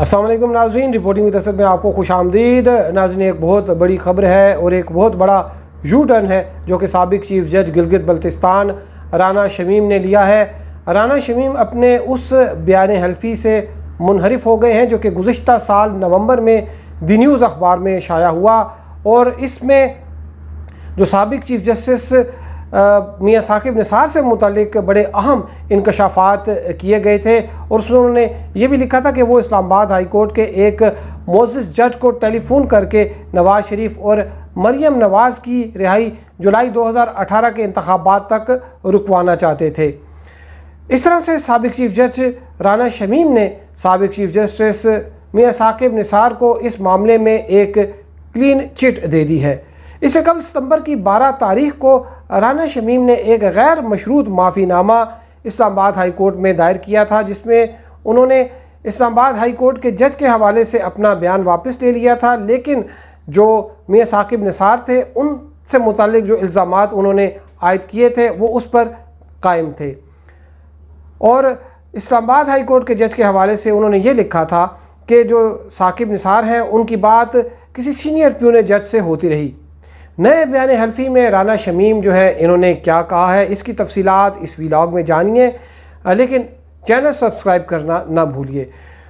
अस्सलाम वालेकुम नाज़रीन, रिपोर्टिंग विद असद में आपको खुशामदीद। नाज़रीन, एक बहुत बड़ी ख़बर है और एक बहुत बड़ा यू टर्न है जो कि साबिक़ चीफ जज गिलगित बल्तिस्तान राना शमीम ने लिया है। राना शमीम अपने उस बयान हल्फी से मुनहरिफ हो गए हैं जो कि गुज़िश्ता साल नवंबर में द न्यूज़ अखबार में शाया हुआ, और इसमें जो साबिक़ चीफ जस्टिस मियाँ साकिब निसार से मुतालिक बड़े अहम इंकशाफात किए गए थे। और उसमें उन्होंने ये भी लिखा था कि वो इस्लामाबाद हाई कोर्ट के एक मोअज़्ज़ज़ जज को टेलीफ़ोन करके नवाज़ शरीफ और मरियम नवाज़ की रिहाई जुलाई 2018 के इंतखाबात तक रुकवाना चाहते थे। इस तरह से साबिक़ चीफ जज राना शमीम ने साबिक़ चीफ जस्टिस मियाँ साकिब निसार को इस मामले में एक क्लीन चिट दे दी है। इससे कल सितंबर की 12 तारीख को राना शमीम ने एक गैर मशरूत माफ़ीनामा इस्लामाबाद हाई कोर्ट में दायर किया था, जिसमें उन्होंने इस्लामाबाद हाई कोर्ट के जज के हवाले से अपना बयान वापस ले लिया था, लेकिन जो मियाँ साकिब निसार थे उनसे मुतालिक जो इल्ज़ामात उन्होंने आयद किए थे वो उस पर कायम थे। और इस्लामाबाद हाई कोर्ट के जज के हवाले से उन्होंने ये लिखा था कि जो साकिब निसार हैं उनकी बात किसी सीनियर प्यून जज से होती रही। नए बयान हल्फी में राना शमीम जो है इन्होंने क्या कहा है, इसकी तफसीलात इस व्लॉग में जानिए, लेकिन चैनल सब्सक्राइब करना ना भूलिए।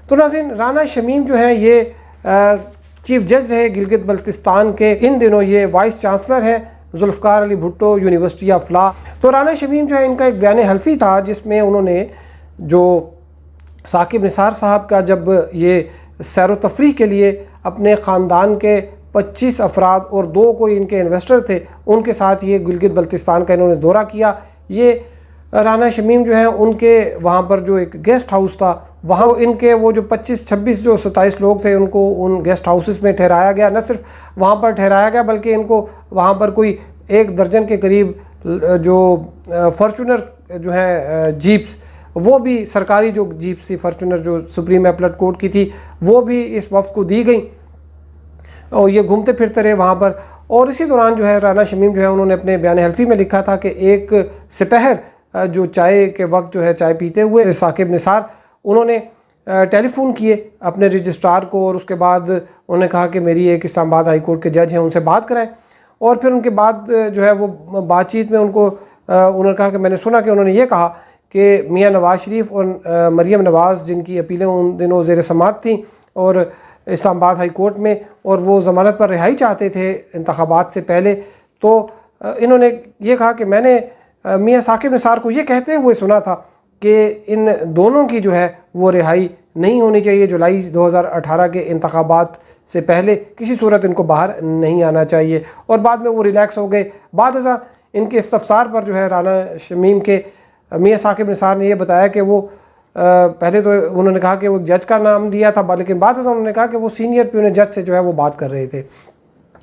तो नाज़रीन, राना शमीम जो है ये चीफ जज रहे गिलगित बल्तिस्तान के। इन दिनों ये वाइस चांसलर हैं Zulfikar Ali Bhutto university of law. तो राना शमीम जो है इनका एक बयान हल्फी था जिसमें उन्होंने जो साकिब निसार साहब का जब ये सैर व तफरीह के लिए अपने ख़ानदान के 25 अफराद और 2 कोई इनके इन्वेस्टर थे उनके साथ ये गिलगित बल्तिस्तान का इन्होंने दौरा किया। ये राना शमीम जो है उनके वहाँ पर जो एक गेस्ट हाउस था वहाँ इनके वो जो 25-26 जो 27 लोग थे उनको उन गेस्ट हाउसेस में ठहराया गया। न सिर्फ वहाँ पर ठहराया गया बल्कि इनको वहाँ पर कोई 1 दर्जन के करीब जो फॉर्चूनर जो है जीप्स, वो भी सरकारी जो जीप थी फॉर्चूनर जो सुप्रीम एपलेट कोर्ट की थी, वो भी इस वफ़द को दी गई और ये घूमते फिरते रहे वहाँ पर। और इसी दौरान जो है राना शमीम जो है उन्होंने अपने बयान हल्फी में लिखा था कि एक सिपहर जो चाय के वक्त जो है चाय पीते हुए साकिब निसार उन्होंने टेलीफ़ोन किए अपने रजिस्ट्रार को, और उसके बाद उन्होंने कहा कि मेरी एक इस्लामाबाद हाई कोर्ट के जज हैं उनसे बात कराएं। और फिर उनके बाद जो है वो बातचीत में उन्होंने कहा कि मैंने सुना कि उन्होंने ये कहा कि मियाँ नवाज़ शरीफ और मरियम नवाज़ जिनकी अपीलें उन दिनों ज़ेर समाअत थीं और इस्लामाबाद हाई कोर्ट में, और वो ज़मानत पर रिहाई चाहते थे इंतखाबात से पहले, तो इन्होंने ये कहा कि मैंने मियाँ साकिब निसार को ये कहते हुए सुना था कि इन दोनों की जो है वो रिहाई नहीं होनी चाहिए, जुलाई 2018 के इंतखाबात से पहले किसी सूरत इनको बाहर नहीं आना चाहिए। और बाद में वो रिलैक्स हो गए। बाद इनके इस्तफसार पर जो है राना शमीम के मियाँ साकिब निसार ने यह बताया कि वो पहले तो उन्होंने कहा कि वो जज का नाम दिया था, लेकिन बाद उन्होंने कहा कि वो सीनियर प्यून जज से जो है वो बात कर रहे थे।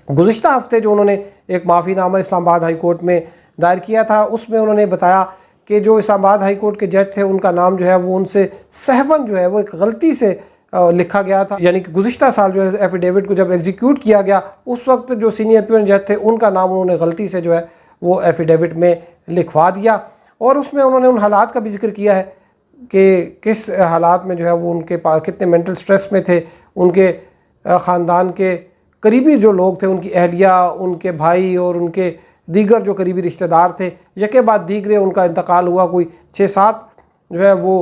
गुज़िश्ता हफ्ते जो उन्होंने एक माफ़ीनामा इस्लामाबाद हाई कोर्ट में दायर किया था उसमें उन्होंने बताया कि जो इस्लामाबाद हाई कोर्ट के जज थे उनका नाम जो है वो उनसे सहवन जो है वो एक गलती से लिखा गया था। यानी कि गुज़िश्ता साल जो है एफिडेविट को जब एग्जीक्यूट किया गया उस वक्त जो सीनियर प्यून जज थे उनका नाम उन्होंने गलती से जो है वो एफिडेविट में लिखवा दिया। और उसमें उन्होंने उन हालात का भी जिक्र किया है कि किस हालात में जो है वो उनके पास कितने मेंटल स्ट्रेस में थे। उनके ख़ानदान के करीबी जो लोग थे, उनकी अहलिया, उनके भाई और उनके दीगर जो करीबी रिश्तेदार थे, यके बाद दीगरे उनका इंतकाल हुआ। कोई 6-7 जो है वो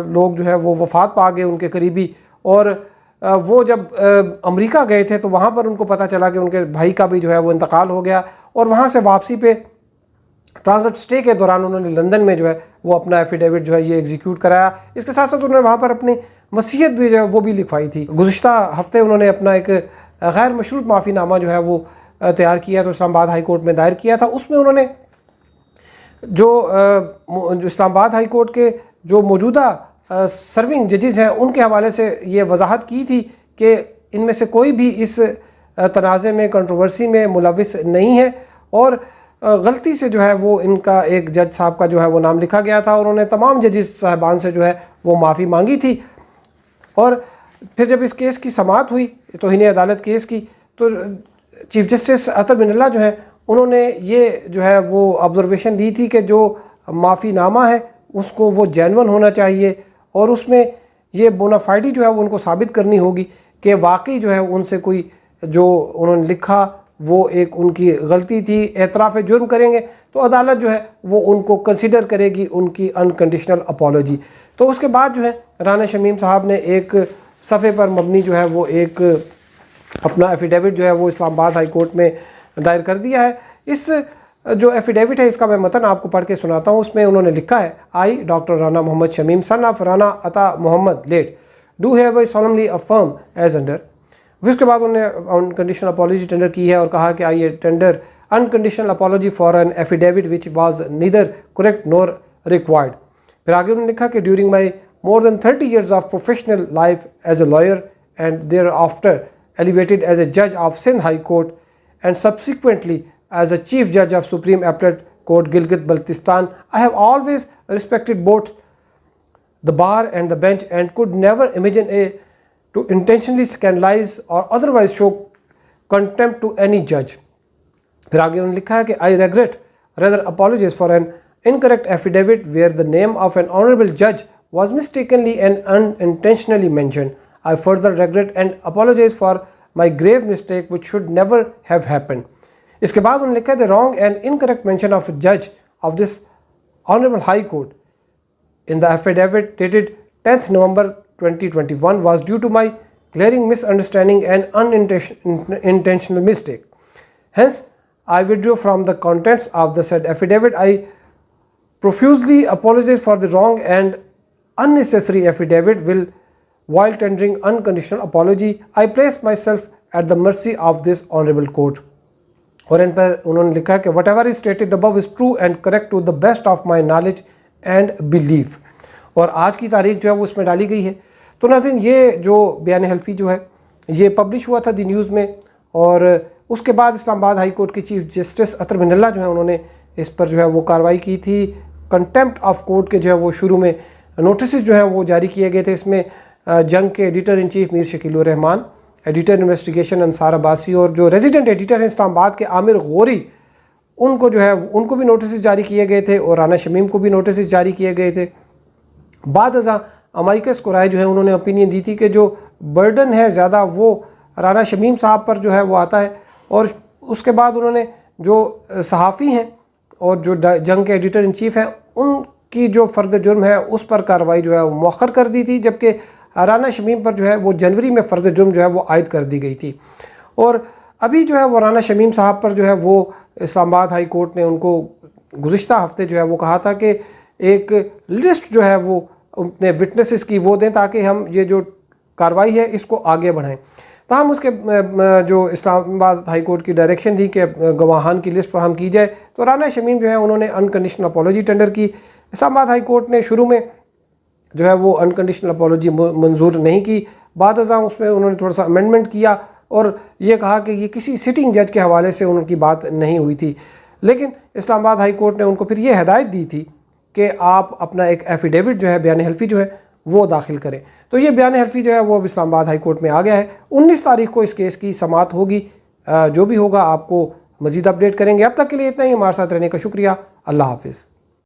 लोग जो है वो वफ़ात पा गए उनके करीबी। और वो जब अमेरिका गए थे तो वहाँ पर उनको पता चला कि उनके भाई का भी जो है वो इंतकाल हो गया। और वहाँ से वापसी पे ट्रांजिट स्टे के दौरान उन्होंने लंदन में जो है वो अपना एफिडेविट जो है ये एग्जीक्यूट कराया। इसके साथ साथ उन्होंने वहाँ पर अपनी वसीयत भी जो है वो भी लिखवाई थी। गुज़िश्ता हफ्ते उन्होंने अपना एक गैर मशरूत माफ़ीनामा जो है वो तैयार किया तो इस्लामाबाद हाई कोर्ट में दायर किया था। उसमें उन्होंने जो इस्लामाबाद हाई कोर्ट के जो मौजूदा सर्विंग जजेस हैं उनके हवाले से ये वजाहत की थी कि इनमें से कोई भी इस तनाज़े में कंट्रोवर्सी में मुलविस नहीं है, और गलती से जो है वो इनका एक जज साहब का जो है वो नाम लिखा गया था। उन्होंने तमाम जजेस साहबान से जो है वो माफ़ी मांगी थी। और फिर जब इस केस की समाअत हुई तौहीन अदालत केस की, तो चीफ जस्टिस अतर बिनल्ला जो है उन्होंने ये जो है वो ऑब्जर्वेशन दी थी कि जो माफ़ीनामा है उसको वो जेन्युइन होना चाहिए और उसमें ये बोनाफाइडी जो है वो उनको साबित करनी होगी कि वाकई जो है उनसे कोई जो उन्होंने लिखा वो एक उनकी गलती थी, एतराफ़ जुर्म करेंगे तो अदालत जो है वो उनको कंसिडर करेगी उनकी अनकंडीशनल अपॉलोजी। तो उसके बाद जो है राना शमीम साहब ने एक सफ़े पर मबनी जो है वो एक अपना एफिडेविट जो है वो इस्लामाबाद हाई कोर्ट में दायर कर दिया है। इस जो एफिडेविट है इसका मैं मतन आपको पढ़ के सुनाता हूँ। उसमें उन्होंने लिखा है, I doctor Rana Mohammad Shamim son of Rana Ata Mohammad late do have solemnly affirm as under. उसके बाद उन्होंने अनकंडीशनल अपॉलॉजी टेंडर की है और कहा कि I tender unconditional apology for an affidavit which was neither correct nor required. फिर आगे उन्होंने लिखा कि during my more than 30 years of professional life as a lawyer and thereafter elevated as a judge of Sindh High Court and subsequently as a chief judge of Supreme Appellate Court Gilgit-Baltistan, I have always respected both the bar and the bench and could never imagine to intentionally scandalize or otherwise show contempt to any judge. फिर आगे उन्होंने लिखा है कि I regret rather apologize for an incorrect affidavit where the name of an honorable judge was mistakenly and unintentionally mentioned. I further regret and apologize for my grave mistake which should never have happened. इसके बाद उन्होंने लिखा है the wrong and incorrect mention of a judge of this honorable high court in the affidavit dated 10th November 2021 was due to my glaring misunderstanding and unintentional mistake. Hence, I withdrew from the contents of the said affidavit. I profusely apologize for the wrong and unnecessary affidavit while tendering unconditional apology. I place myself at the mercy of this honorable court. और इन पर उन्होंने लिखा कि whatever is stated above is true and correct to the best of my knowledge and belief. और आज की तारीख जो है वो इसमें डाली गई है। तो नाज़रीन ये जो बयान हल्फी जो है ये पब्लिश हुआ था दी न्यूज़ में और उसके बाद इस्लामाबाद हाई कोर्ट के चीफ जस्टिस अतर मिनल्ला जो है उन्होंने इस पर जो है वो कार्रवाई की थी। कंटेम्प्ट ऑफ कोर्ट के जो है वो शुरू में नोटिस जो हैं वो जारी किए गए थे। इसमें जंग के editor in chief Mir Shakeel Rahman, editor investigation Ansar Abbasi और जो रेजिडेंट एडिटर हैं इस्लामाबाद के आमिर गौरी उनको जो है उनको भी नोटिस जारी किए गए थे और राना शमीम को भी नोटिस जारी किए गए थे। बाद अमाइकस कुराई जो है उन्होंने ओपिनियन दी थी कि जो बर्डन है ज़्यादा वो राना शमीम साहब पर जो है वो आता है और उसके बाद उन्होंने जो सहाफ़ी हैं और जो जंग के एडिटर इन चीफ हैं उनकी जो फ़र्द जुर्म है उस पर कार्रवाई जो है वो मौखर कर दी थी, जबकि राना शमीम पर जो है वो जनवरी में फ़र्द जुर्म जो है वो आयद कर दी गई थी। और अभी जो है वो राना शमीम साहब पर जो है वो इस्लामाबाद हाई कोर्ट ने उनको गुज़िश्ता हफ्ते जो है वो कहा था कि एक लिस्ट जो है वो अपने विटनेसेस की वो दें ताकि हम ये जो कार्रवाई है इसको आगे बढ़ाएं। ताहम उसके जो इस्लामाबाद हाई कोर्ट की डायरेक्शन थी कि गवाहान की लिस्ट फराहम की जाए, तो राना शमीम जो है उन्होंने अनकंडीशनल अपॉलॉजी टेंडर की। इस्लामाबाद हाई कोर्ट ने शुरू में जो है वो अनकंडीशनल अपॉलॉजी मंजूर नहीं की, बाद उसमें उन्होंने थोड़ा सा अमेंडमेंट किया और ये कहा कि ये किसी सिटिंग जज के हवाले से उनकी बात नहीं हुई थी। लेकिन इस्लामाबाद हाई कोर्ट ने उनको फिर ये हिदायत दी थी कि आप अपना एक एफिडेविट जो है बयान हल्फी जो है वो दाखिल करें। तो ये बयान हल्फी जो है वो अब इस्लामाबाद हाई कोर्ट में आ गया है। 19 तारीख को इस केस की समाअत होगी। जो भी होगा आपको मज़ीद अपडेट करेंगे। अब तक के लिए इतना ही। हमारे साथ रहने का शुक्रिया। अल्लाह हाफिज़।